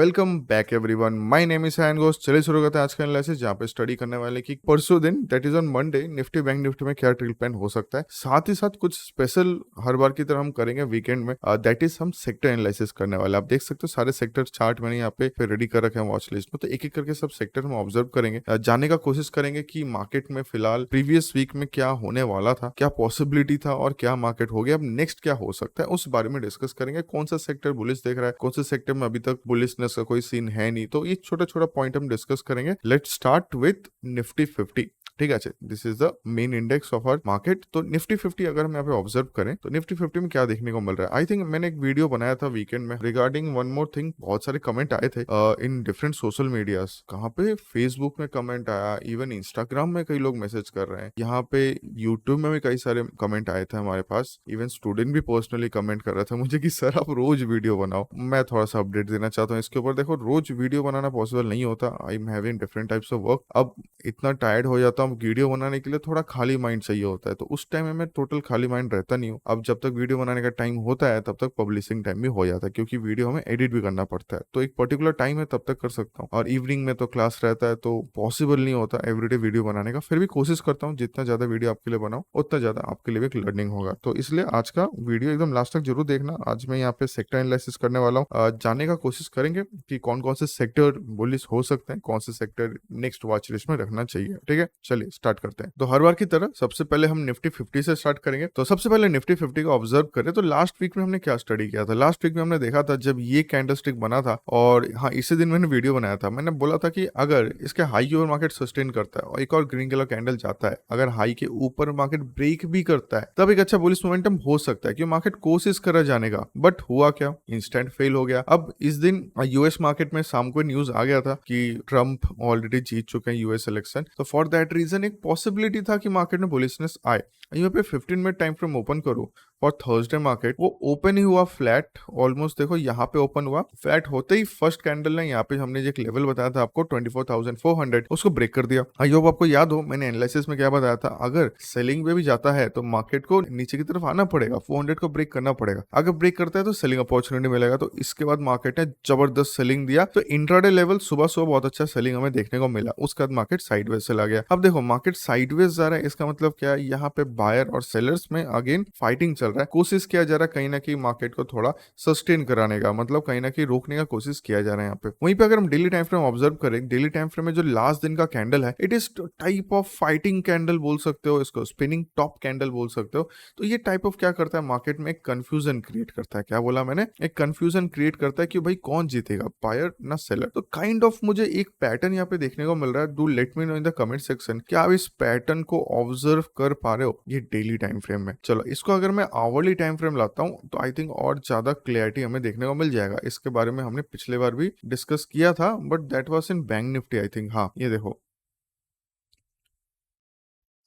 Welcome back everyone, my name is हैन घोष। चलिए शुरू करते हैं आज का एनालिसिस, जहाँ पे स्टडी करने वाले कि परसों दिन that is on Monday Nifty bank nifty में क्या ट्रेल प्लान हो सकता है। साथ ही साथ कुछ स्पेशल हर बार की तरह हम करेंगे वीकेंड में, दैट इज हम सेक्टर एनालिसिस करने वाले। आप देख सकते हो सारे सेक्टर चार्ट मैंने यहाँ पे रेडी कर रखे हैं वॉच लिस्ट में, तो एक एक करके सब सेक्टर हम ऑब्जर्व करेंगे, जानने का कोशिश करेंगे कि मार्केट में फिलहाल प्रीवियस वीक में क्या होने वाला था, क्या पॉसिबिलिटी था और क्या मार्केट हो गया, अब नेक्स्ट क्या हो सकता है उस बारे में डिस्कस करेंगे। कौन सा सेक्टर बुलिश देख रहा है, कौन से सेक्टर में अभी तक बुलिशनेस का कोई सीन है नहीं, तो ये छोटा छोटा पॉइंट हम डिस्कस करेंगे। Let's start with Nifty 50। ठीक है, this is the main index of our market. तो निफ्टी 50 अगर हम यहाँ पे ऑब्जर्व करें तो निफ्टी 50 में क्या देखने को मिल रहा है। आई थिंक मैंने एक वीडियो बनाया था वीकेंड में रिगार्डिंग वन मोर थिंग। बहुत सारे कमेंट आए थे इन डिफरेंट सोशल मीडियाज, कहाँ पे फेसबुक में कमेंट आया, इवन इंस्टाग्राम में कई लोग मैसेज कर रहे हैं, यहाँ पे यूट्यूब में भी कई सारे कमेंट आए थे हमारे पास। इवन स्टूडेंट भी पर्सनली कमेंट कर रहा था मुझे कि सर आप रोज वीडियो बनाओ। मैं थोड़ा सा अपडेट देना चाहता हूँ इसके ऊपर। देखो, रोज वीडियो बनाना पॉसिबल नहीं होता, I am having different types of work. अब इतना टायर्ड हो जाता हूँ, वीडियो बनाने के लिए थोड़ा खाली माइंड चाहिए होता है, तो उस टाइम में मैं टोटल खाली माइंड रहता नहीं हूँ। अब जब तक वीडियो बनाने का टाइम होता है तब तक पब्लिशिंग टाइम भी हो जाता है, क्योंकि वीडियो हमें एडिट भी करना पड़ता है। तो एक पर्टिकुलर टाइम है तब तक कर सकता हूँ, और इवनिंग में तो क्लास रहता है तो पॉसिबल नहीं होता एवरीडे वीडियो बनाने का। फिर भी कोशिश करता हूँ जितना ज्यादा वीडियो आपके लिए बनाऊँ उतना ज्यादा आपके लिए भी एक लर्निंग होगा। तो इसलिए आज का वीडियो एकदम लास्ट तक जरूर देखना। आज मैं यहाँ पे सेक्टर एनालिसिस करने वाला हूँ, जानने का कोशिश करेंगे कि कौन कौन से सेक्टर बुलिश हो सकते हैं, कौन से सेक्टर नेक्स्ट वॉच लिस्ट में रखना चाहिए। ठीक है, चलिए स्टार्ट करते हैं। तो हर बार की तरह सबसे पहले हम निफ्टी 50 से स्टार्ट करेंगे। तो सबसे पहले निफ्टी 50 को ऑब्जर्व करें तो लास्ट वीक में हमने क्या स्टडी किया था। लास्ट वीक में हमने देखा था जब ये कैंडलस्टिक बना था, और हाँ इसी दिन मैंने वीडियो बनाया था। मैंने बोला था कि अगर इसके हाई की ओवर मार्केट सस्टेन करता है और एक और ग्रीन कलर कैंडल जाता है, अगर हाई के ऊपर मार्केट ब्रेक भी करता है, तब एक अच्छा बुलिश मोमेंटम हो सकता है कि मार्केट कोशिश करा जाने का। बट हुआ क्या, इंस्टेंट फेल हो गया। अब इस दिन यूएस मार्केट में शाम को न्यूज आ गया था कि ट्रंप ऑलरेडी जीत चुके हैं यूएस इलेक्शन, तो फॉर दैट रीजन एक पॉसिबिलिटी था कि मार्केट में बुलिशनेस आए। यहाँ पे 15 मिनट टाइम फ्रेम ओपन करो और थर्सडे मार्केट वो ओपन ही हुआ फ्लैट ऑलमोस्ट। देखो यहाँ पे ओपन हुआ फ्लैट होते ही फर्स्ट कैंडल ने यहाँ पे हमने जो एक लेवल बताया था आपको 24,400 उसको ब्रेक कर दिया। आई होप आपको याद हो मैंने एनालिसिस में क्या बताया था, अगर सेलिंग में भी जाता है तो मार्केट को नीचे की तरफ आना पड़ेगा, 400 को ब्रेक करना पड़ेगा। अगर ब्रेक करता है तो सेलिंग अपॉर्चुनिटी मिलेगा। तो इसके बाद मार्केट ने जबरदस्त सेलिंग दिया, तो इंट्राडे लेवल सुबह सुबह बहुत अच्छा सेलिंग हमें देखने को मिला। उसके बाद मार्केट साइडवेज चला गया। अब देखो मार्केट साइडवेज जा रहा है, इसका मतलब क्या है, यहाँ पे बायर और सेलर्स में अगेन फाइटिंग चल रहा है। कोशिश किया जा रहा है कहीं ना कहीं मार्केट को थोड़ा सस्टेन कराने का, मतलब कहीं ना कहीं रोकने का कोशिश किया जा रहा है यहाँ पे। वहीं पे अगर हम डेली टाइम फ्रेम ऑब्जर्व करें, डेली टाइम फ्रेम में जो लास्ट दिन का कैंडल है, it is type of fighting candle बोल सकते हो, इसको स्पिनिंग टॉप कैंडल बोल सकते हो। तो ये टाइप ऑफ क्या करता है, मार्केट में एक कंफ्यूजन क्रिएट करता है। क्या बोला मैंने, एक कंफ्यूजन क्रिएट करता है कि भाई कौन जीतेगा, बायर ना सेलर। तो काइंड ऑफ मुझे एक पैटर्न यहाँ पे देखने को मिल रहा है। Do let me know in the comment section, क्या आप इस पैटर्न को ऑब्जर्व कर पा रहे हो ये डेली टाइम फ्रेम में। चलो इसको अगर मैं आवरली टाइम फ्रेम लाता हूं तो आई थिंक और ज्यादा क्लैरिटी हमें देखने को मिल जाएगा। इसके बारे में हमने पिछले बार भी डिस्कस किया था, but that was in bank Nifty I think. हाँ ये देखो,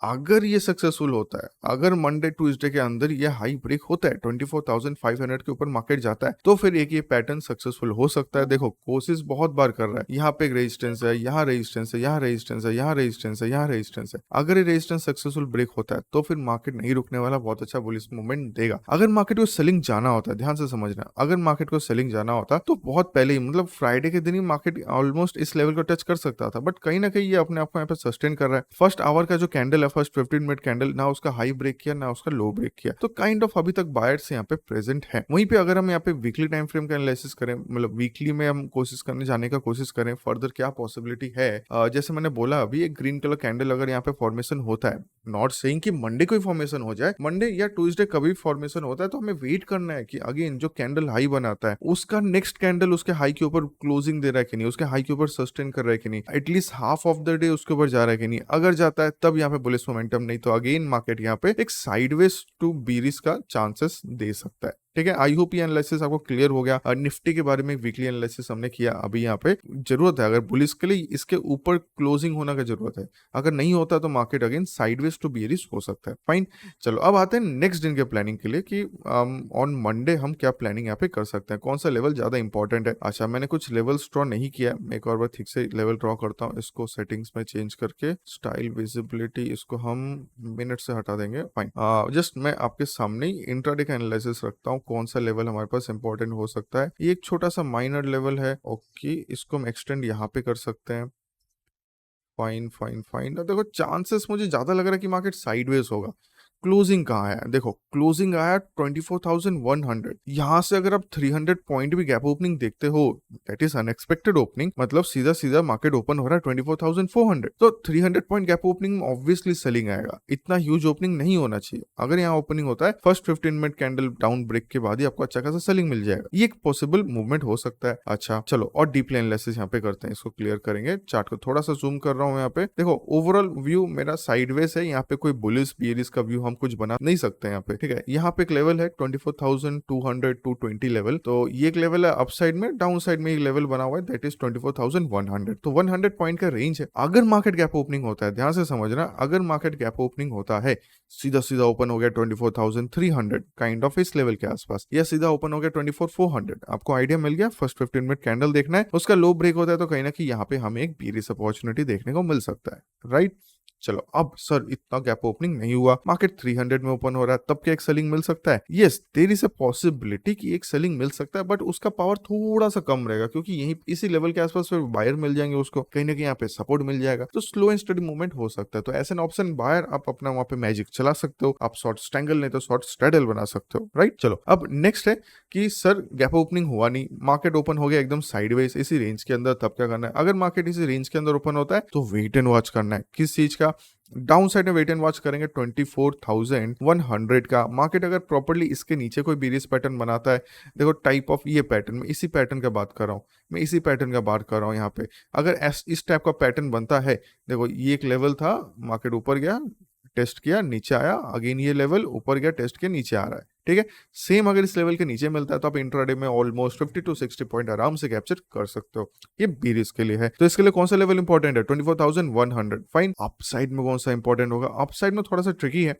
अगर ये सक्सेसफुल होता है, अगर मंडे ट्यूसडे के अंदर ये हाई ब्रेक होता है 24,500 के ऊपर मार्केट जाता है, तो फिर एक ये पैटर्न सक्सेसफुल हो सकता है। देखो कोशिश बहुत बार कर रहा है, यहाँ पे एक रेजिस्टेंस है, यहाँ रेजिस्टेंस है, यहाँ रेजिस्टेंस है, यहाँ रेजिस्टेंस है, यहाँ रेजिस्टेंस है। अगर ये रेजिस्टेंस सक्सेसफुल ब्रेक होता है तो फिर मार्केट नहीं रुकने वाला, बहुत अच्छा बुलिश मूवमेंट देगा। अगर मार्केट को सेलिंग जाना होता है, ध्यान से समझना, अगर मार्केट को सेलिंग जाना होता तो बहुत पहले ही, मतलब फ्राइडे के दिन ही मार्केट ऑलमोस्ट इस लेवल को टच कर सकता था, बट कहीं ना कहीं ये अपने आप को यहाँ पे सस्टेन कर रहा है। फर्स्ट आवर का जो कैंडल है, फर्स्ट 15 मिनट कैंडल, ना उसका हाई ब्रेक किया ना उसका लो ब्रेक किया, तो काइंड ऑफ अभी तक बायर्स यहाँ पे प्रेजेंट है। वहीं पे अगर हम यहाँ पे वीकली टाइम फ्रेम का एनालिसिस करें, मतलब वीकली में हम कोशिश करने जाने का कोशिश करें फर्दर क्या पॉसिबिलिटी है। जैसे मैंने बोला अभी एक ग्रीन कलर कैंडल अगर यहाँ पे फॉर्मेशन होता है, नॉट सेइंग कि मंडे को ही फॉर्मेशन हो जाए, मंडे या ट्यूसडे कभी फॉर्मेशन होता है तो हमें वेट करना है कि अगेन जो कैंडल हाई बनाता है उसका नेक्स्ट कैंडल उसके हाई के ऊपर क्लोजिंग दे रहा है कि नहीं, उसके हाई के ऊपर सस्टेन कर रहा है कि नहीं, at least half of the day उसके ऊपर जा रहा है कि नहीं। अगर जाता है तब यहाँ पे बुलिश मोमेंटम, नहीं तो अगेन मार्केट यहाँ पे एक साइडवेज टू बीरिश का चांसेस दे सकता है। ठीक है, आई होप ये एनालिसिस आपको क्लियर हो गया। निफ्टी के बारे में वीकली एनालिसिस हमने किया। अभी यहाँ पे जरूरत है अगर बुलिश के लिए इसके ऊपर क्लोजिंग होना का जरूरत है, अगर नहीं होता तो market again sideways to bearish हो सकता है। फाइन, चलो अब आते हैं नेक्स्ट दिन के प्लानिंग के लिए कि ऑन मंडे हम क्या प्लानिंग यहाँ पे कर सकते हैं, कौन सा लेवल ज्यादा इंपॉर्टेंट है। अच्छा मैंने कुछ लेवल्स ड्रॉ नहीं किया, मैं एक और बार ठीक से लेवल ड्रॉ करता हूँ। इसको सेटिंग्स में चेंज करके स्टाइल विजिबिलिटी इसको हम मिनट से हटा देंगे। फाइन, जस्ट मैं आपके सामने ही इंट्राडे का एनालिसिस रखता हूँ, कौन सा लेवल हमारे पास इंपॉर्टेंट हो सकता है। ये एक छोटा सा माइनर लेवल है, ओके, इसको हम एक्सटेंड यहाँ पे कर सकते हैं। Fine fine fine. तो देखो चांसेस मुझे ज्यादा लग रहा है कि मार्केट साइडवेज होगा। क्लोजिंग कहाँ है, देखो क्लोजिंग आया 24,100। यहां से अगर आप 300 पॉइंट भी गैप ओपनिंग देखते हो, दैट इज अनएक्सपेक्टेड ओपनिंग, मतलब सीधा सीधा मार्केट ओपन हो रहा है 24,400। तो 300 पॉइंट गैप ओपनिंग में ऑब्वियसली सेलिंग आएगा, इतना ह्यूज ओपनिंग नहीं होना चाहिए। अगर यहाँ ओपनिंग होता है first 15 minute candle down break के बाद ही आपको अच्छा खासा सेलिंग मिल जाएगा, ये एक पॉसिबल मूवमेंट हो सकता है। अच्छा चलो, और डीप एनालिसिस यहाँ पे करते हैं, इसको क्लियर करेंगे। चार्ट को थोड़ा सा जूम कर रहा हूँ यहाँ पे। देखो ओवरऑल व्यू मेरा साइडवेज है, यहाँ पे कोई बुलिश बियरिश का व्यू हम कुछ बना नहीं सकते यहाँ पे, ठीक है। यहाँ पे एक लेवल है 24,200 220 लेवल, तो ये एक लेवल है अपसाइड में। डाउन साइड में एक लेवल बना हुआ है, दैट इज 24,100। तो 100 पॉइंट का रेंज है। अगर मार्केट गैप ओपनिंग होता है, ध्यान से समझना, अगर मार्केट गैप ओपनिंग होता है, सीधा सीधा ओपन हो गया 24,300 काइंड ऑफ इस लेवल के आसपास, या सीधा ओपन हो गया 24,400, आपको आइडिया मिल गया। फर्स्ट 15 मिनट कैंडल देखना है, उसका लो ब्रेक होता है तो कहीं ना कहीं यहाँ पे हमें एक बीरिश अपॉर्चुनिटी देखने को मिल सकता है, राइट। चलो, अब सर इतना गैप ओपनिंग नहीं हुआ, मार्केट 300 में ओपन हो रहा है, तब क्या एक सेलिंग मिल सकता है? Yes, there is a possibility कि एक सेलिंग मिल सकता है, बट उसका पावर थोड़ा सा कम रहेगा, क्योंकि यही इसी लेवल के आसपास फिर बायर मिल जाएंगे, उसको कहीं ना कहीं यहाँ पे सपोर्ट मिल जाएगा, तो स्लो एंड स्टडी मूवमेंट हो सकता है। तो एज एन ऑप्शन बायर आप अपना वहां पे मैजिक चला सकते हो, आप शॉर्ट स्ट्रैंगल नहीं तो शॉर्ट स्ट्रेडल बना सकते हो, राइट। चलो, अब नेक्स्ट है कि सर गैप ओपनिंग हुआ नहीं, मार्केट ओपन हो गया एकदम साइडवेज इसी रेंज के अंदर, तब क्या करना है? अगर मार्केट इसी रेंज के अंदर ओपन होता है तो वेट एंड वॉच करना है। किस चीज का? डाउन साइड में वेट एंड वॉच करेंगे 24,100 का। मार्केट अगर प्रॉपर्ली इसके नीचे कोई बीरिश पैटर्न बनाता है, देखो टाइप ऑफ ये पैटर्न, मैं इसी पैटर्न का बात कर रहा हूँ, मैं इसी पैटर्न का बात कर रहा हूँ यहाँ पे। अगर इस टाइप का पैटर्न बनता है, देखो ये एक लेवल था, मार्केट ऊपर गया, टेस्ट किया, नीचे आया, अगेन ये लेवल ऊपर गया, टेस्ट किया, नीचे आ रहा है, ठीक है। सेम अगर इस लेवल के नीचे मिलता है तो आप इंट्राडे में ऑलमोस्ट 50 to 60 पॉइंट आराम से कैप्चर कर सकते हो। ये बीरिश के लिए है। तो इसके लिए कौन सा लेवल इंपॉर्टेंट है? 24,100, फाइन। अप साइड में कौन सा इंपॉर्टेंट होगा? अप साइड में थोड़ा सा ट्रिकी है,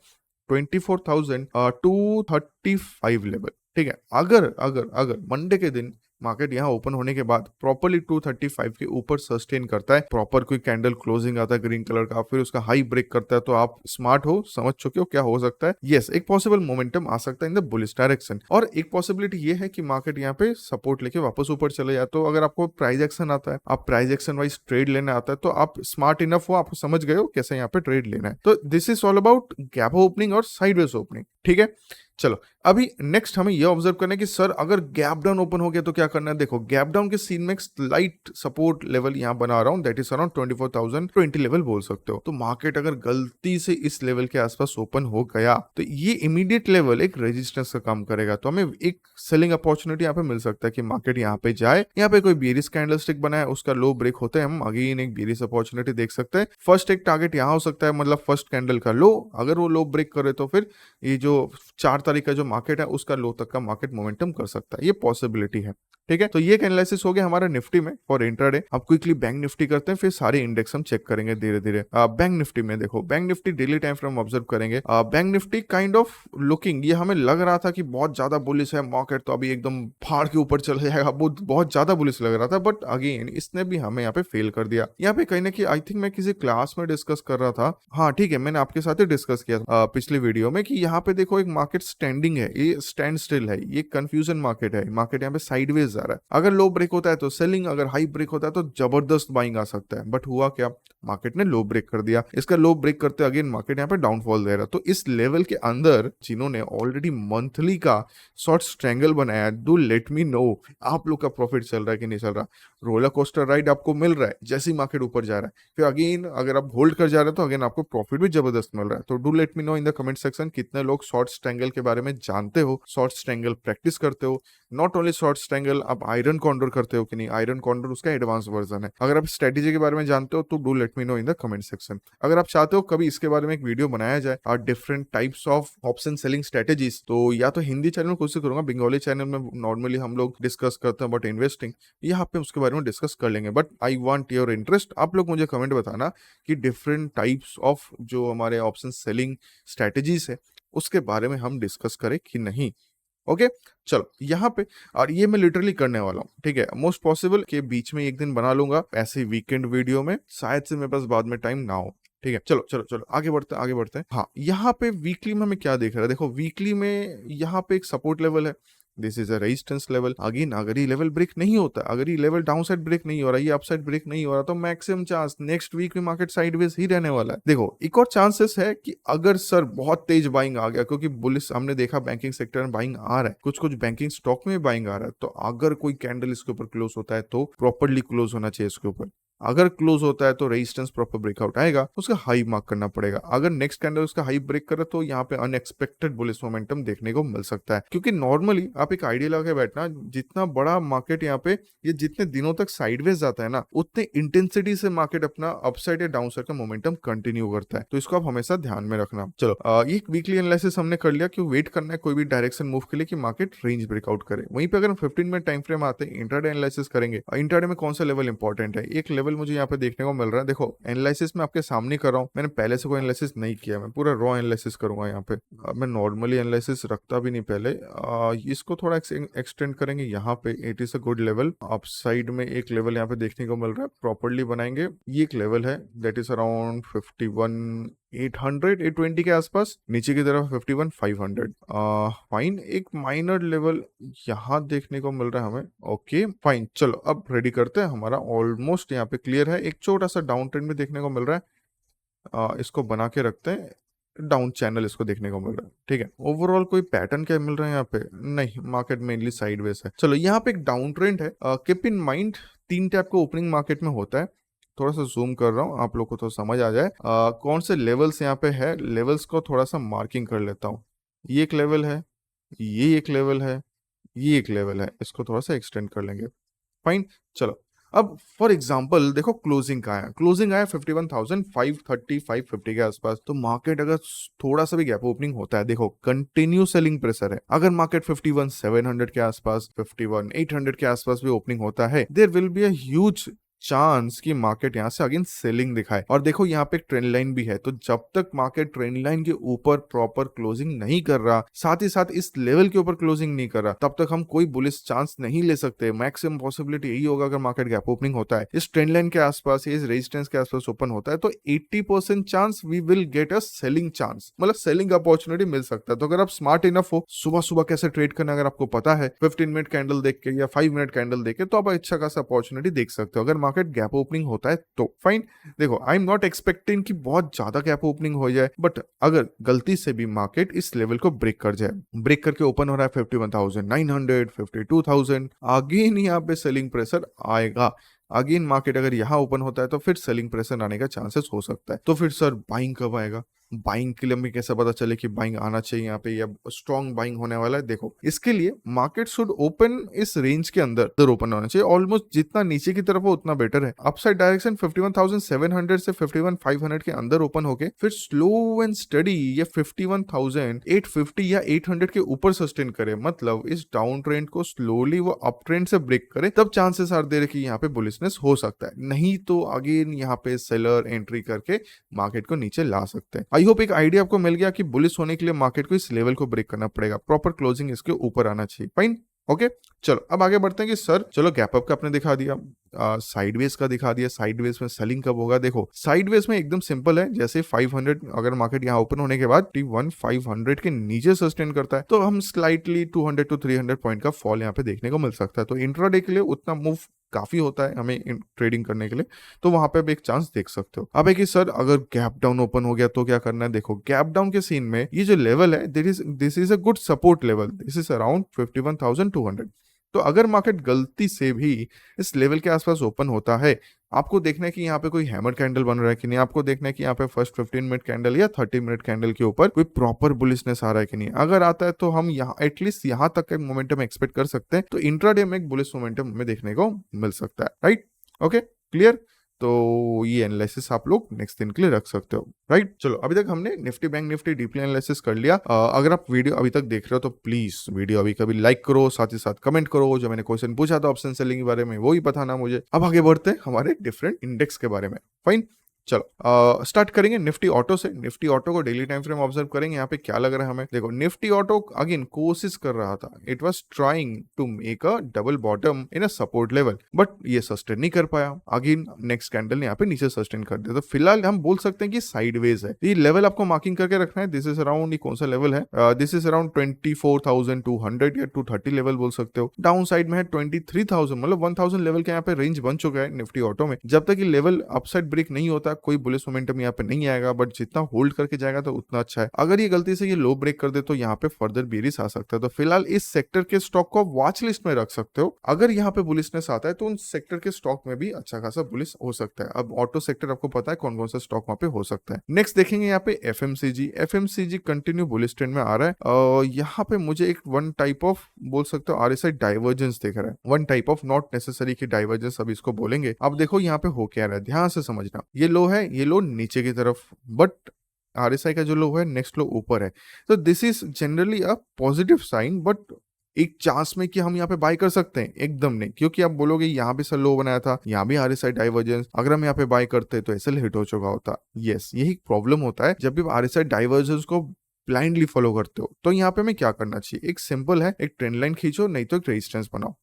24,235 लेवल, ठीक है। अगर अगर अगर मंडे के दिन मार्केट यहाँ ओपन होने के बाद प्रॉपर्ली 235 के ऊपर सस्टेन करता है, प्रॉपर कोई कैंडल क्लोजिंग आता है ग्रीन कलर का, फिर उसका हाई ब्रेक करता है, तो आप स्मार्ट हो, समझ चुके हो क्या हो सकता है। यस, एक पॉसिबल मोमेंटम आ सकता है इन द बुलिश डायरेक्शन। और एक पॉसिबिलिटी ये है कि मार्केट यहाँ पे सपोर्ट लेके वापस ऊपर चले जाए। तो अगर आपको प्राइस एक्शन आता है, आप प्राइस एक्शन वाइज ट्रेड लेना आता है, तो आप स्मार्ट इनफ हो, आप समझ गए हो कैसे यहाँ पे ट्रेड लेना है। तो this is all about gap opening और साइडवेज ओपनिंग, ठीक है। चलो, अभी नेक्स्ट हमें यह ऑब्जर्व करना है कि सर अगर गैप डाउन ओपन हो गया तो क्या करना है। देखो गैप डाउन के सीन में स्लाइट सपोर्ट लेवल यहां बना रहा हूं, दैट इज अराउंड 24,020 लेवल बोल सकते हो। तो मार्केट अगर गलती से इस लेवल के आसपास ओपन हो गया तो ये इमीडिएट लेवल एक रेजिस्टेंस का काम करेगा, तो हमें एक सेलिंग अपॉर्चुनिटी यहाँ पे मिल सकता है कि मार्केट यहाँ पे जाए, यहाँ पे कोई बेरिश कैंडलस्टिक बना है, उसका लो ब्रेक होता है, हम अगेन एक बेरिश अपॉर्चुनिटी देख सकते हैं। फर्स्ट एक टारगेट यहाँ हो सकता है, मतलब फर्स्ट कैंडल का लो, अगर वो लो ब्रेक करे तो फिर ये जो 4 तारीख का जो मार्केट है उसका लो तक का मार्केट मोमेंटम कर सकता है, ये पॉसिबिलिटी है, ठीक है। तो ये एनालिसिस हो गया हमारा निफ्टी में फॉर इंट्राडे। अब क्विकली बैंक निफ्टी करते हैं, फिर सारे इंडेक्स हम चेक करेंगे धीरे धीरे। बैंक निफ्टी में देखो, bank nifty daily time frame observe करेंगे। Bank nifty kind of looking, ये हमें लग रहा था कि बहुत ज्यादा बुलिश है मार्केट, तो अभी एकदम फाड़ के ऊपर चला जाएगा, बहुत ज्यादा बुलिश लग रहा था, बट अगेन इसने भी हमें यहाँ पे फेल कर दिया। यहाँ पे कहीं ना कहीं आई थिंक मैं किसी क्लास में डिस्कस कर रहा था, हाँ ठीक है, मैंने आपके साथ ही डिस्कस किया पिछले वीडियो में, कि यहाँ पे देखो एक मार्केट स्टैंडिंग है, ये स्टैंड स्टिल है, ये कंफ्यूजन मार्केट है, मार्केट यहाँ पे साइडवेज जा रहा है। अगर लो ब्रेक होता है तो सेलिंग, अगर हाई ब्रेक होता है तो जबरदस्त बाइंग आ सकता है, बट हुआ क्या, मार्केट ने लो ब्रेक कर दिया। इसका लो ब्रेक करते अगेन मार्केट यहाँ पे डाउनफॉल दे रहा। तो इस लेवल के अंदर जिन्होंने ऑलरेडी मंथली का शॉर्ट स्ट्रैंगल बनाया, डू लेट मी नो आप लोग का प्रॉफिट चल रहा है कि नहीं चल रहा। रोलर कोस्टर राइड आपको मिल रहा है, जैसे ही मार्केट ऊपर जा रहा है, फिर अगेन अगर आप होल्ड कर जा रहे हैं तो अगेन आपको प्रॉफिट भी जबरदस्त मिल रहा है। तो do let me know in the comment section कितने लोग शॉर्ट स्ट्रैंगल के बारे में जानते हो, शॉर्ट स्ट्रैंगल प्रैक्टिस करते हो। नॉट ओनली शॉर्ट स्ट्रैंगल, आप आयरन कॉन्डोर करते हो कि नहीं, आयरन कॉन्डोर उसका एडवांस वर्जन है। अगर आप स्ट्रेटेजी के बारे में जानते हो तो do let me know in the comment section. अगर आप चाहते हो कभी इसके बारे में एक वीडियो बनाया जाए और different types of option selling strategies, तो या तो हिंदी चैनल में कोशिश करूंगा, बंगाली चैनल में नॉर्मली हम लोग डिस्कस करते हैं अबाउट इन्वेस्टिंग, यहाँ पे उसके बारे में डिस्कस कर लेंगे। But I want your interest, आप लोग मुझे कमेंट बताना कि डिफरेंट टाइप्स ऑफ जो हमारे ऑप्शन सेलिंग स्ट्रेटेजीज है उसके बारे में हम डिस्कस करें कि नहीं। ओके चलो यहाँ पे, और ये मैं लिटरली करने वाला हूँ, ठीक है। मोस्ट पॉसिबल के बीच में एक दिन बना लूंगा ऐसे वीकेंड वीडियो में, शायद से मेरे पास बाद में टाइम ना हो, ठीक है। चलो चलो चलो आगे बढ़ते हैं। हाँ, यहाँ पे वीकली में हमें क्या देख रहा है, देखो वीकली में यहाँ पे एक सपोर्ट लेवल है, this is a resistance level. Again अगर ये लेवल ब्रेक नहीं होता, अगर ये लेवल डाउन साइड ब्रेक नहीं हो रहा, ये अपसाइड ब्रेक नहीं हो रहा, तो मैक्सिमम चांस नेक्स्ट वीक में मार्केट साइडवेज ही रहने वाला है। देखो एक और चांसेस है कि अगर सर बहुत तेज बाइंग आ गया, क्योंकि बुलिस हमने देखा बैंकिंग सेक्टर में बाइंग आ रहा है, कुछ कुछ बैंकिंग स्टॉक में बाइंग आ रहा है, तो अगर कोई कैंडल इसके ऊपर क्लोज होता है तो प्रॉपरली क्लोज होना चाहिए इसके ऊपर। अगर क्लोज होता है तो रेजिस्टेंस प्रॉपर ब्रेकआउट आएगा, उसका हाई मार्क करना पड़ेगा। अगर नेक्स्ट कैंडल उसका हाई ब्रेक करे तो यहाँ पे अनएक्सपेक्टेड बुलिश मोमेंटम देखने को मिल सकता है। क्योंकि नॉर्मली आप एक आइडिया लगा के बैठना, जितना बड़ा मार्केट यहाँ पे ये जितने दिनों तक साइडवेज जाता है ना, उतने इंटेंसिटी से मार्केट अपना अपसाइड या डाउन साइड का मोमेंटम कंटिन्यू करता है। तो इसको आप हमेशा ध्यान में रखना। चलो ये वीकली एनालिसिस हमने कर लिया कि वेट करना है कोई भी डायरेक्शन मूव के लिए कि मार्केट रेंज ब्रेकआउट करे। वहीं पे अगर हम 15 मिनट टाइम फ्रेम आते हैं, इंट्राडे एनालिसिस करेंगे। इंट्राडे में कौन सा लेवल इंपॉर्टेंट है? एक लेवल मुझे यहाँ पे देखने को मिल रहा है। देखो एनालिसिस में आपके सामने कर रहा हूँ, मैंने पहले से कोई एनालिसिस नहीं किया, मैं पूरा रॉ एनालिसिस करूंगा यहाँ पे। मैं नॉर्मली एनालिसिस रखता भी नहीं पहले। इसको थोड़ा एक्सटेंड करेंगे यहाँ पे। It is a good level. Up side में एक लेवल यहाँ पे देखने को मिल रहा है, प्रॉपर्ली बनाएंगे। ये एक लेवल है दैट इज अराउंड 51,800 820 के आसपास। नीचे की तरफ 51,500। फाइन, एक माइनर लेवल यहाँ देखने को मिल रहा है हमें। ओके फाइन, चलो अब रेडी करते हैं। हमारा ऑलमोस्ट यहाँ पे क्लियर है। एक छोटा सा डाउन ट्रेंड भी देखने को मिल रहा है, इसको बना के रखते हैं। डाउन चैनल इसको देखने को मिल रहा है, ठीक है। ओवरऑल कोई पैटर्न क्या मिल रहा है यहाँ पे? नहीं, मार्केट मेनली साइडवेज है। चलो यहाँ पे एक डाउन ट्रेंड है। कीप इन माइंड 3 टाइप का ओपनिंग मार्केट में होता है। थोड़ा सा जूम कर रहा हूँ आप लोग को तो समझ आ जाए कौन से लेवल्स यहाँ पे है। लेवल्स को थोड़ा सा मार्किंग कर लेता हूँ। ये एक लेवल है, ये एक लेवल है, ये एक लेवल है। इसको थोड़ा सा एक्सटेंड कर लेंगे। फाइन, चलो अब फॉर एग्जांपल देखो क्लोजिंग का आया। क्लोजिंग आया 51,530 550 के आसपास। तो मार्केट अगर थोड़ा सा भी गैप ओपनिंग होता है, देखो कंटिन्यू सेलिंग प्रेशर है। अगर मार्केट 51,700 के आसपास, 51,800 के आसपास भी ओपनिंग होता है, there will be a huge chance कि मार्केट यहां से अगेन सेलिंग दिखाए। और देखो यहाँ पे एक ट्रेंड लाइन भी है, तो जब तक मार्केट ट्रेंड लाइन के ऊपर प्रॉपर क्लोजिंग नहीं कर रहा, साथ ही साथ इस लेवल के ऊपर क्लोजिंग नहीं कर रहा, तब तक हम कोई बुलिश चांस नहीं ले सकते। मैक्सिमम पॉसिबिलिटी यही होगा अगर मार्केट गैप ओपनिंग होता है, इस ट्रेंड लाइन के आसपास, इस रेजिस्टेंस के आसपास ओपन होता है, तो 80% chance we will get a selling chance, मतलब सेलिंग अपॉर्चुनिटी मिल सकता है। तो अगर आप स्मार्ट इनफ हो, सुबह सुबह कैसे ट्रेड करना अगर आपको पता है, 15 मिनट कैंडल देख के या 5 मिनट कैंडल देख के, तो आप अच्छा खासा अपॉर्चुनिटी देख सकते हो अगर मार्केट गैप ओपनिंग होता है तो। फाइन, देखो आई एम नॉट एक्सपेक्टिंग कि बहुत ज्यादा गैप ओपनिंग हो जाए, बट अगर गलती से भी मार्केट इस लेवल को ब्रेक कर जाए, ब्रेक करके ओपन हो रहा है 51,900 52,000, अगेन यहाँ पे सेलिंग प्रेशर आएगा। अगेन मार्केट अगर यहाँ ओपन होता है तो फिर सेलिंग प्रेशर आने का चांसेस हो सकता है। तो फिर सर बाइंग कब आएगा? बाइंग के लिए हमें कैसे पता चले कि बाइंग आना चाहिए यहाँ पे या स्ट्रॉन्ग बाइंग होने वाला है? देखो इसके लिए मार्केट शुड ओपन इस रेंज के अंदर ओपन होना चाहिए। ऑलमोस्ट जितना नीचे की तरफ हो उतना बेटर है। अपसाइड डायरेक्शन 51,700 से 51,500 के अंदर ओपन होके फिर स्लो एंड स्टडी ये 51,850 या 800 के ऊपर सस्टेन करे, मतलब इस डाउन ट्रेंड को स्लोली वो अप ट्रेंड से ब्रेक करे, तब चांसेस आर दे रहे कि यहाँ पे बुलिशनेस हो सकता है। नहीं तो अगेन यहाँ पे सेलर एंट्री करके मार्केट को नीचे ला सकते हैं। आई होप एक आइडिया आपको मिल गया कि बुलिश होने के लिए मार्केट को इस लेवल को ब्रेक करना पड़ेगा, प्रॉपर क्लोजिंग इसके ऊपर आना चाहिए। फाइन, ओके चलो अब आगे बढ़ते हैं कि सर चलो गैप अप का आपने दिखा दिया, साइडवेज का दिखा दिया। साइडवेज में सेलिंग कब होगा? देखो साइडवेज में एकदम सिंपल है, जैसे 500 अगर मार्केट यहाँ ओपन होने के बाद 51,500 के नीचे सस्टेन करता है तो हम स्लाइटली 200 to 300 पॉइंट का फॉल यहाँ पे देखने को मिल सकता है। तो इंट्राडे के लिए उतना मूव काफी होता है हमें ट्रेडिंग करने के लिए, तो वहां पे भी एक चांस देख सकते हो। अब है कि सर अगर गैप डाउन ओपन हो गया तो क्या करना है? देखो गैप डाउन के सीन में ये जो लेवल है this is a good support level, this is around 51,200। तो अगर मार्केट गलती से भी इस लेवल के आसपास ओपन होता है, आपको देखना है कि यहाँ पे कोई हैमर कैंडल बन रहा है कि नहीं, आपको देखना है कि यहाँ पे फर्स्ट 15 मिनट कैंडल या 30 मिनट कैंडल के ऊपर कोई प्रॉपर बुलिशनेस आ रहा है कि नहीं। अगर आता है तो हम यहाँ एटलीस्ट यहाँ तक का मोमेंटम एक्सपेक्ट कर सकते हैं, तो इंट्राडे में एक बुलिश मोमेंटम हमें देखने को मिल सकता है। Right, okay clear. तो ये एनालिसिस आप लोग नेक्स्ट दिन के लिए रख सकते हो। राइट, चलो अभी तक हमने Nifty bank Nifty deeply analysis कर लिया। अगर आप वीडियो अभी तक देख रहे हो तो प्लीज वीडियो अभी कभी लाइक करो, साथ ही साथ कमेंट करो। जो मैंने क्वेश्चन पूछा था ऑप्शन सेलिंग के बारे में वो ही बताना मुझे। अब आगे बढ़ते हैं हमारे डिफरेंट इंडेक्स के बारे में। फाइन, चलो स्टार्ट करेंगे निफ्टी ऑटो से। निफ्टी ऑटो को डेली टाइम फ्रेम ऑब्जर्व करेंगे, यहाँ पे क्या लग रहा है हमें। देखो निफ्टी ऑटो अगेन कोशिश कर रहा था, it was trying to make a double bottom in a support level, but ये सस्टेन नहीं कर पाया। अगेन नेक्स्ट कैंडल ने यहाँ पे नीचे सस्टेन कर दिया, तो फिलहाल हम बोल सकते हैं कि साइडवेज है। ये लेवल आपको मार्किंग करके रखना है। दिस इज अराउंड, ये कौन सा लेवल है, दिस इज अराउंड 24,200 या 230 लेवल बोल सकते हो। डाउन साइड में है 23,000, मतलब 1,000 लेवल के यहाँ पे रेंज बन चुका है निफ्टी ऑटो में। जब तक ये लेवल अपसाइड ब्रेक नहीं होता कोई बुलिश मोमेंटम यहाँ पे नहीं आएगा, बट जितना होल्ड करके जाएगा तो उतना अच्छा है। अगर ये गलती से ये लो ब्रेक कर दे तो यहाँ पे फर्दर बेरिस आ सकता है। तो फिलहाल इस सेक्टर के स्टॉक को वॉच लिस्ट में रख सकते हो। अगर यहाँ पे बुलिशनेस आता है तो उन सेक्टर के स्टॉक में भी अच्छा खासा बुलिश हो सकता है। अब ऑटो सेक्टर आपको पता है कौन कौन सा स्टॉक वहाँ पे हो सकता है। नेक्स्ट देखेंगे यहाँ पे एफएमसीजी कंटिन्यू बुलिश ट्रेंड में आ रहा है। यहाँ पे मुझे एक वन टाइप ऑफ बोल सकते हो आरएसआई डाइवर्जेंस दिख रहा है, one type of, not necessary की डाइवर्जेंस अभी इसको बोलेंगे। अब देखो यहाँ पे हो क्या रहा है, ध्यान से समझना। ये लो है, ये लो नीचे की तरफ, बट आरएसआई का जो लो है नेक्स्ट लो ऊपर है। तो this is generally a positive sign, but एक चांस में कि हम यहाँ पे बाय कर सकते हैं, एकदम नहीं, क्योंकि आप बोलोगे यहाँ भी सर लो बनाया था, यहाँ भी आरएसआई डाइवर्जेंस, अगर हम यहाँ पे बाय करते तो एसएल हिट हो चुका होता। यस, यही प्रॉब्लम होता है जब भी आरएसआई डाइवर्जेंस को ब्लाइंडली फॉलो करते हो। तो यहाँ पे हमें क्या करना चाहिए, एक सिंपल है, एक ट्रेंड लाइन खींचो, नहीं तो एक रेजिस्टेंस बनाओ।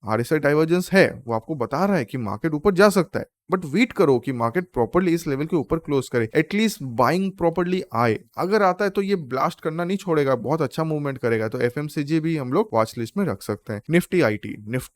आरएसआई डाइवर्जेंस है, वो आपको बता रहा है कि मार्केट ऊपर जा सकता है, बट वेट करो कि मार्केट प्रॉपर्ली इस लेवल के ऊपर क्लोज करे, एटलीस्ट बाइंग प्रॉपर्ली आए। अगर आता है तो ये ब्लास्ट करना नहीं छोड़ेगा, बहुत अच्छा मूवमेंट करेगा। तो एफएमसीजी भी हम लोग वॉच लिस्ट में रख सकते हैं। निफ्टी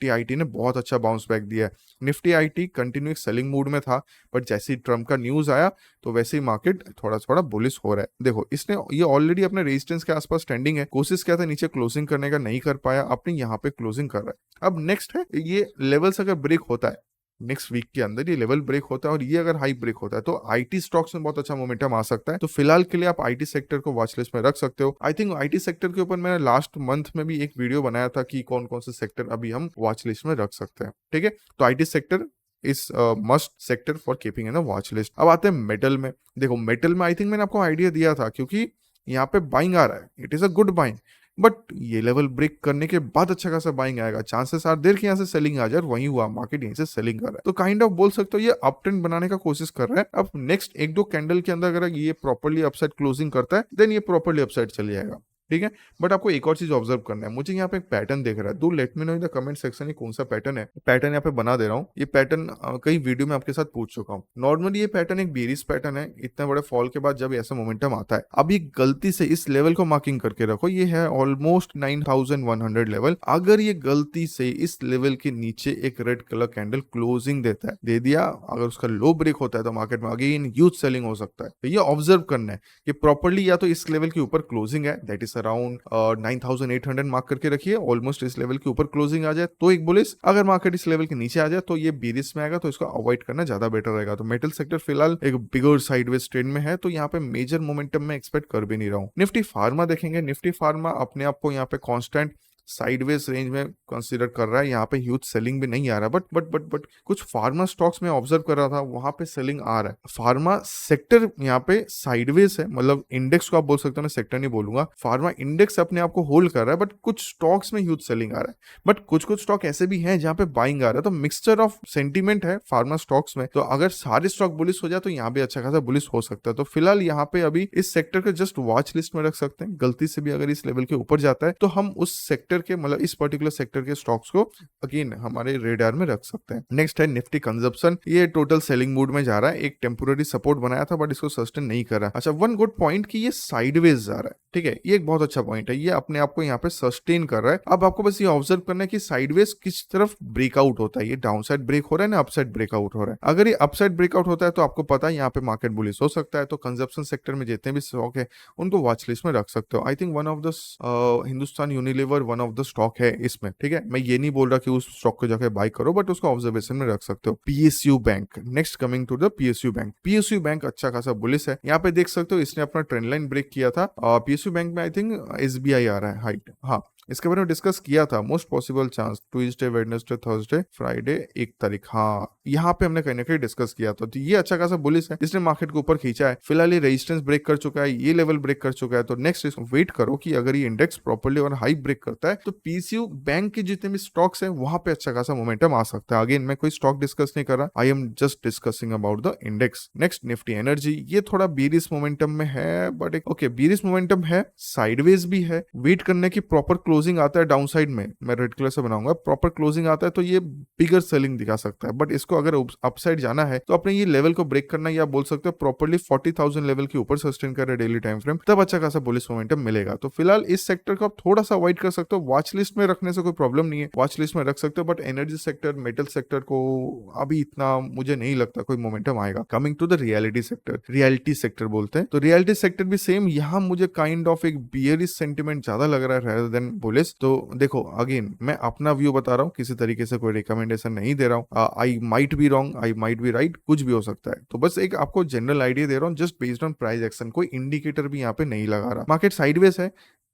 आईटी ने बहुत अच्छा बाउंस बैक दिया है। Nifty IT continue selling mood में था, बट जैसे ही ट्रम्प का न्यूज आया तो वैसे ही मार्केट थोड़ा थोड़ा बुलिश हो रहा है। देखो इसने ये ऑलरेडी अपने रेजिस्टेंस के आसपास ट्रेंडिंग है, कोशिश किया था नीचे क्लोजिंग करने का, नहीं कर पाया, अपने यहाँ पे क्लोजिंग कर रहा है। अब नेक्स्ट है, ये लेवल्स अगर ब्रेक होता है नेक्स्ट वीक के अंदर, ये लेवल ब्रेक होता है और ये अगर हाई ब्रेक होता है तो आईटी स्टॉक्स में बहुत अच्छा मोमेंटम आ सकता है। तो फिलहाल के लिए आप आईटी सेक्टर को वॉच लिस्ट में रख सकते हो। आई थिंक आईटी सेक्टर के ऊपर मैंने लास्ट मंथ में भी एक वीडियो बनाया था कि कौन कौन से सेक्टर अभी हम वॉच लिस्ट में रख सकते हैं। ठीक है, तो आईटी सेक्टर इस must sector for keeping in the watch list. अब आते हैं मेटल में। देखो मेटल में आई थिंक मैंने आपको आइडिया दिया था, क्योंकि यहाँ पे बाइंग आ रहा है, it is a good buying, but ये लेवल ब्रेक करने के बाद अच्छा खासा बाइंग आएगा। चांसेस आर देर कि यहाँ से सेलिंग आ जाए, वही हुआ, मार्केट यहीं से सेलिंग कर रहा है। तो काइंड ऑफ बोल सकते हो ये अप ट्रेंड बनाने का कोशिश कर रहा है। अब नेक्स्ट एक दो कैंडल के अंदर अगर ये प्रॉपर्ली अपसाइड क्लोजिंग करता है देन ये प्रॉपर्ली अपसाइड चल जाएगा। ठीक है, बट आपको एक और चीज ऑब्जर्व करना है। मुझे यहाँ पे एक पैटर्न देख रहा है, do let me know in the comment section ये कौन सा पैटर्न है। पैटर्न यहाँ पे बना दे रहा हूँ। ये पैटर्न कई वीडियो में आपके साथ पूछ चुका हूँ। नॉर्मली ये पैटर्न एक बेरिश पैटर्न है, इतने बड़े फॉल के बाद जब ऐसा मोमेंटम आता है। अब ये गलती से इस लेवल को मार्किंग करके रखो, ये है ऑलमोस्ट 9,100 लेवल। अगर ये गलती से इस लेवल के नीचे एक रेड कलर कैंडल क्लोजिंग देता है, दे दिया, अगर उसका लो ब्रेक होता है तो मार्केट में अगेन ह्यूज सेलिंग हो सकता है। तो ये ऑब्जर्व करना है कि प्रॉपर्ली या तो इस लेवल के ऊपर क्लोजिंग है, दैट इज अराउंड 9,800 मार्क करके रखिए, ऑलमोस्ट इस लेवल के ऊपर क्लोजिंग आ जाए तो एक बुलिश, अगर मार्केट इस लेवल के नीचे आ जाए तो ये बेरिश में आएगा, तो इसको अवॉइड करना ज्यादा बेटर रहेगा। तो मेटल सेक्टर फिलहाल एक बिगर साइडवेज ट्रेंड में है, तो यहाँ पे मेजर मोमेंटम में एक्सपेक्ट कर भी नहीं रहा हूँ। निफ्टी फार्मा देखेंगे। निफ्टी फार्मा अपने आप को यहाँ पे कांस्टेंट साइडवेज रेंज में कंसीडर कर रहा है, यहाँ पे ह्यूज सेलिंग भी नहीं आ रहा, बट कुछ फार्मा स्टॉक्स में ऑब्जर्व कर रहा था, वहां पे सेलिंग आ रहा है। फार्मा सेक्टर यहाँ पे साइडवेज है, मतलब इंडेक्स को आप बोल सकते हो, मैं सेक्टर नहीं बोलूंगा। फार्मा इंडेक्स अपने आप को होल्ड कर रहा है, बट कुछ स्टॉक्स में ह्यूज सेलिंग आ रहा है, बट कुछ स्टॉक ऐसे भी हैं जहाँ पे बाइंग आ रहा है। तो मिक्सचर ऑफ सेंटीमेंट है फार्मा स्टॉक्स में, तो अगर सारे स्टॉक बुलिश हो जाए तो यहाँ भी अच्छा खासा बुलिश हो सकता है। तो फिलहाल यहाँ पे अभी इस सेक्टर को जस्ट वॉच लिस्ट में रख सकते हैं। गलती से भी अगर इस लेवल के ऊपर जाता है तो हम उस सेक्टर के, मतलब इस पर्टिकुलर सेक्टर के स्टॉक्स को अगेन हमारे रेडार में रख सकते हैं। नेक्स्ट है निफ्टी कंजप्शन। ये टोटल सेलिंग मूड में जा रहा है, एक टेम्पोररी सपोर्ट बनाया था बट इसको सस्टेन नहीं कर रहा। अच्छा, वन गुड पॉइंट कि ये साइडवेज जा रहा है, ठीक है, ये एक बहुत अच्छा पॉइंट है, ये अपने आप को यहाँ पे सस्टेन कर रहा है। अब आपको बस ये ऑब्जर्व करना है कि साइडवेज किस तरफ ब्रेकआउट होता है, ये डाउन साइड ब्रेक हो रहा है ना अपसाइड ब्रेकआउट हो रहा है। अगर ये अपसाइड ब्रेकआउट होता है तो आपको पता है यहाँ पे मार्केट बुलिश हो सकता है। तो कंजप्शन सेक्टर में जितने भी स्टॉक है उनको वॉच लिस्ट में रख सकते हो। I think one of the Hindustan Unilever one of the stock है इसमें, ठीक है। मैं ये नहीं बोल रहा कि उस स्टॉक को जाकर बाय करो, बट उसको ऑब्जर्वेशन में रख सकते हो। PSU bank, next coming to the PSU bank. PSU bank अच्छा खासा बुलिश है, यहाँ पे देख सकते हो इसने अपना ट्रेंड लाइन ब्रेक किया था। पीएसयू बैंक में आई थिंक एसबीआई आ रहा है हाइट, हाँ इसके बारे में डिस्कस किया था। Most possible chance Tuesday, Wednesday, Thursday, Friday, 1 तारीख, हाँ यहाँ पे हमने कहीं ना कहीं डिस्कस किया था। तो ये अच्छा खासा बुलिश है, जिसने मार्केट को ऊपर खींचा है। फिलहाल ये रेजिस्टेंस ब्रेक कर चुका है, ये लेवल ब्रेक कर चुका है। तो नेक्स्ट वेट करो कि अगर ये इंडेक्स प्रॉपर्ली और हाई ब्रेक करता है तो पीसीयू बैंक के जितने भी स्टॉक्स है वहां पे अच्छा खासा मोमेंटम आ सकता है। अगेन मैं कोई स्टॉक डिस्कस नहीं कर रहा, I am just discussing about the index. Next Nifty energy, ये थोड़ा बीरिश मोमेंटम में है, बट ओके बीरिश मोमेंटम है, साइडवेज भी है। वेट करने की प्रॉपर क्लोजिंग आता है डाउन साइड में, मैं रेड कलर से बनाऊंगा, प्रॉपर क्लोजिंग आता है तो ये बिगर सेलिंग दिखा सकता है। बट इसको अगर अपसाइड जाना है तो अपने ये लेवल को ब्रेक करना, या बोल सकते हो प्रॉपर्ली 40,000 लेवल के ऊपर सस्टेन कर रहे डेली टाइम फ्रेम, तब अच्छा खासा बुलिश मोमेंटम मिलेगा। तो फिलहाल इस सेक्टर को आप थोड़ा सा अवॉइड कर सकते हो। वॉच लिस्ट में रखने से कोई प्रॉब्लम नहीं है, वॉच लिस्ट में रख सकते हो, but energy sector, metal sector को अभी इतना मुझे नहीं लगता कोई मोमेंटम आएगा। Coming to the reality sector, reality sector बोलते हैं, तो रियलिटी सेक्टर भी सेम, यहाँ मुझे काइंड ऑफ एक बियरिश सेंटिमेंट ज्यादा लग रहा है rather than बुलिश। तो देखो अगेन मैं अपना व्यू बता रहा हूँ, किसी तरीके से कोई रिकमेंडेशन नहीं दे रहा हूँ। I might be wrong, I might be right, कुछ भी हो सकता है। तो बस एक आपको जनरल आइडिया दे रहा हूँ, just based on price action. कोई इंडिकेटर भी यहाँ पे नहीं लगा रहा। मार्केट साइडवेज है,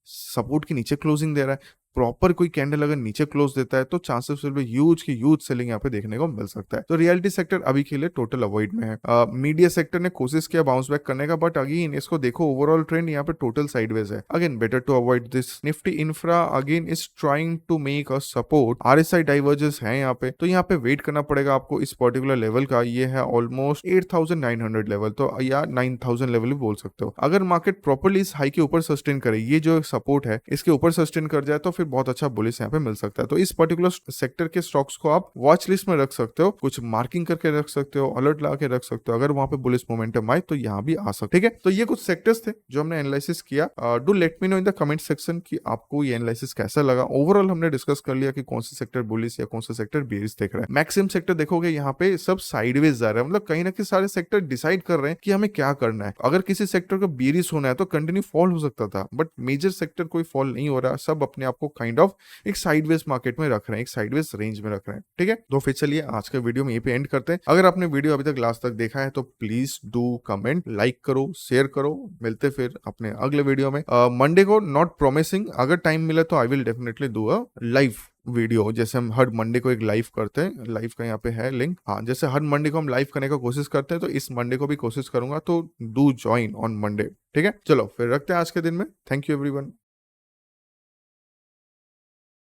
सपोर्ट के नीचे क्लोजिंग दे रहा है। प्रॉपर कोई कैंडल अगर नीचे क्लोज देता है तो चांसेस विल बी ह्यूज की ह्यूज सेलिंग यहाँ पे देखने को मिल सकता है। तो रियलिटी सेक्टर अभी के लिए टोटल अवॉइड में है। मीडिया सेक्टर ने कोशिश किया बाउंस बैक करने का, बट अगेन इसको देखो ओवरऑल ट्रेंड यहाँ पे टोटल साइडवेज है। Again better to avoid this. Nifty infra again is trying to make a support, RSI divergence है यहाँ पे, तो यहाँ पे वेट करना पड़ेगा आपको इस पर्टिकुलर लेवल का। ये है ऑलमोस्ट 8,900 लेवल, तो या 9,000 लेवल भी बोल सकते हो। अगर मार्केट प्रॉपर्ली इस हाई के ऊपर सस्टेन करे, ये जो सपोर्ट है इसके ऊपर सस्टेन कर जाए, तो फिर बहुत अच्छा बुलिश यहाँ पे मिल सकता है। तो इस पर्टिकुलर सेक्टर के स्टॉक्स को आप वॉच लिस्ट में रख सकते हो, कुछ मार्किंग करके रख सकते हो, अलर्ट लगा के रख सकते हो। अगर वहां पे बुलिश मोमेंटम आए तो यहाँ भी आ सकते। ठीक है, तो ये कुछ सेक्टर्स थे जो हमने एनालिसिस किया। Do let me know in the comment section कि आपको ये एनालिसिस कैसा लगा। ओवरऑल हमने डिस्कस कर लिया कि कौन सा सेक्टर बुलिश या कौन सा सेक्टर बेरिश देख रहा है। मैक्सिमम सेक्टर देखोगे यहाँ पे सब साइडवेज जा रहा है, मतलब कहीं ना कहीं सारे सेक्टर डिसाइड कर रहे हैं कि हमें क्या करना है। अगर किसी सेक्टर को बेरिश होना है तो कंटिन्यू फॉल हो सकता था, बट मेजर सेक्टर कोई फॉल नहीं हो रहा, सब अपने आप को काइंड ऑफ एक साइडवेज मार्केट में रख रहे हैं, एक साइडवेज रेंज में रख रहे हैं। ठीक है, तो फिर चलिए आज के वीडियो में यहीं पे एंड करते हैं। अगर आपने वीडियो अभी तक लास्ट तक देखा है तो प्लीज डू कमेंट, लाइक करो, शेयर करो। मिलते फिर अपने अगले वीडियो में मंडे को। नॉट प्रोमिसिंग, अगर टाइम मिले तो I will definitely do a live video, जैसे हम हर मंडे को एक लाइव करते हैं। लाइव का यहाँ पे है लिंक, हाँ जैसे हर मंडे को हम लाइव करने का कोशिश करते हैं, तो इस मंडे को भी कोशिश करूंगा। तो डू ज्वाइन ऑन मंडे। ठीक है, चलो फिर रखते हैं आज के दिन में। Thank you everyone.